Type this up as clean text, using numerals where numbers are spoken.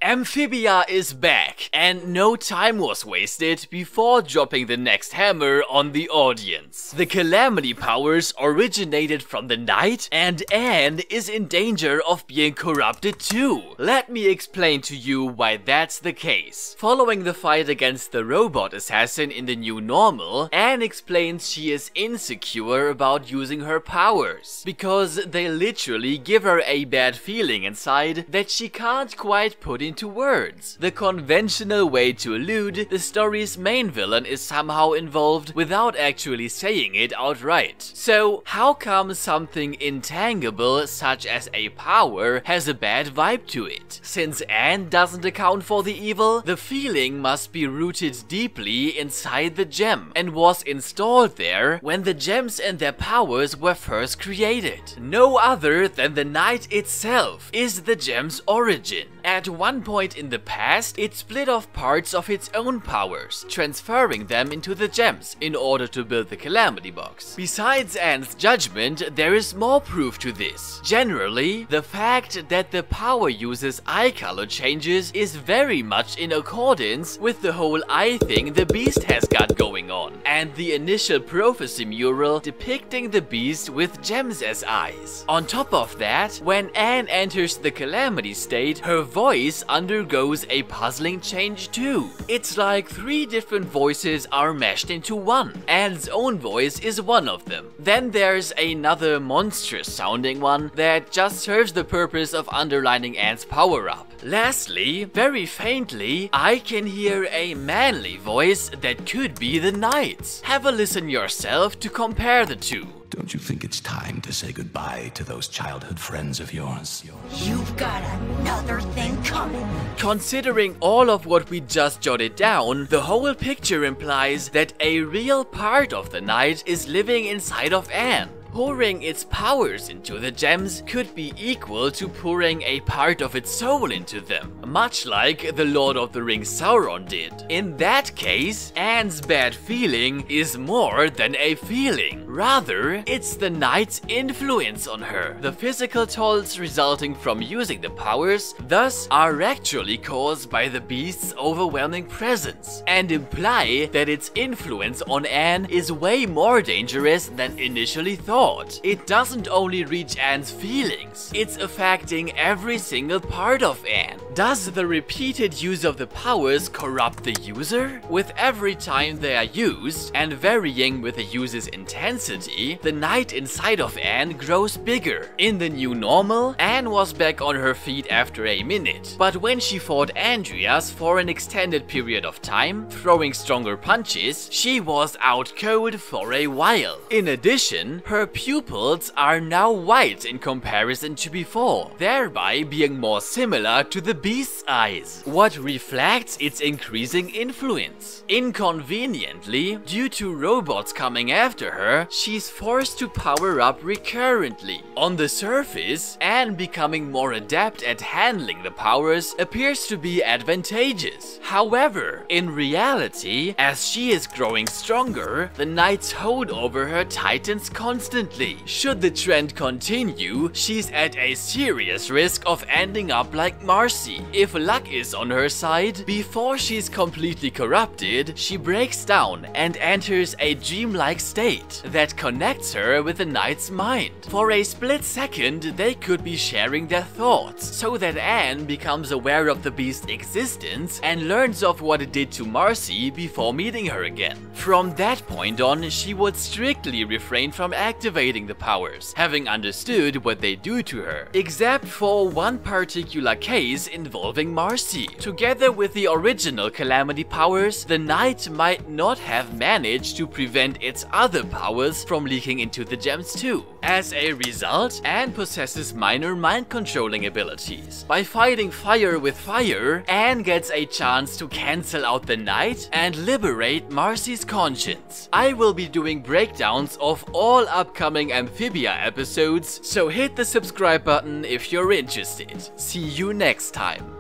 Amphibia is back, and no time was wasted before dropping the next hammer on the audience. The Calamity powers originated from the Knight, and Anne is in danger of being corrupted too. Let me explain to you why that's the case. Following the fight against the robot assassin in the new normal, Anne explains she is insecure about using her powers, because they literally give her a bad feeling inside that she can't quite put into words. The conventional way to allude the story's main villain is somehow involved without actually saying it outright. So how come something intangible such as a power has a bad vibe to it? Since Anne doesn't account for the evil, the feeling must be rooted deeply inside the gem and was installed there when the gems and their powers were first created. No other than the Knight itself is the gem's origin. At one point in the past, it split off parts of its own powers, transferring them into the gems in order to build the Calamity Box. Besides Anne's judgment, there is more proof to this. Generally, the fact that the power user's eye color changes is very much in accordance with the whole eye thing the beast has got going on, and the initial prophecy mural depicting the beast with gems as eyes. On top of that, when Anne enters the Calamity state, her voice undergoes a puzzling change too. It's like 3 different voices are meshed into one. Anne's own voice is one of them. Then there's another monstrous sounding one that just serves the purpose of underlining Anne's power up. Lastly, very faintly, I can hear a manly voice that could be the Knight's. Have a listen yourself to compare the two. Don't you think it's time to say goodbye to those childhood friends of yours? You've got another thing coming. Considering all of what we just jotted down, the whole picture implies that a real part of the Knight is living inside of Anne. Pouring its powers into the gems could be equal to pouring a part of its soul into them, much like the Lord of the Rings Sauron did. In that case, Anne's bad feeling is more than a feeling. Rather, it's the Knight's influence on her. The physical tolls resulting from using the powers thus are actually caused by the beast's overwhelming presence, and imply that its influence on Anne is way more dangerous than initially thought. It doesn't only reach Anne's feelings, it's affecting every single part of Anne. Does the repeated use of the powers corrupt the user? With every time they are used, and varying with the user's intensity, the Knight inside of Anne grows bigger. In the new normal, Anne was back on her feet after a minute, but when she fought Andreas for an extended period of time, throwing stronger punches, she was out cold for a while. In addition, her pupils are now white in comparison to before, thereby being more similar to the beast's eyes, what reflects its increasing influence. Inconveniently, due to robots coming after her, she's forced to power up recurrently. On the surface, Anne becoming more adept at handling the powers appears to be advantageous. However, in reality, as she is growing stronger, the Knight's hold over her tightens constantly. Should the trend continue, she's at a serious risk of ending up like Marcy. If luck is on her side, before she's completely corrupted, she breaks down and enters a dreamlike state that connects her with the Knight's mind. For a split second, they could be sharing their thoughts, so that Anne becomes aware of the beast's existence and learns of what it did to Marcy before meeting her again. From that point on, she would strictly refrain from activating the powers, having understood what they do to her, except for one particular case involving Marcy. Together with the original Calamity powers, the Knight might not have managed to prevent its other powers from leaking into the gems too. As a result, Anne possesses minor mind-controlling abilities. By fighting fire with fire, Anne gets a chance to cancel out the Knight and liberate Marcy's conscience. I will be doing breakdowns of all upcoming Amphibia episodes, so hit the subscribe button if you're interested. See you next time.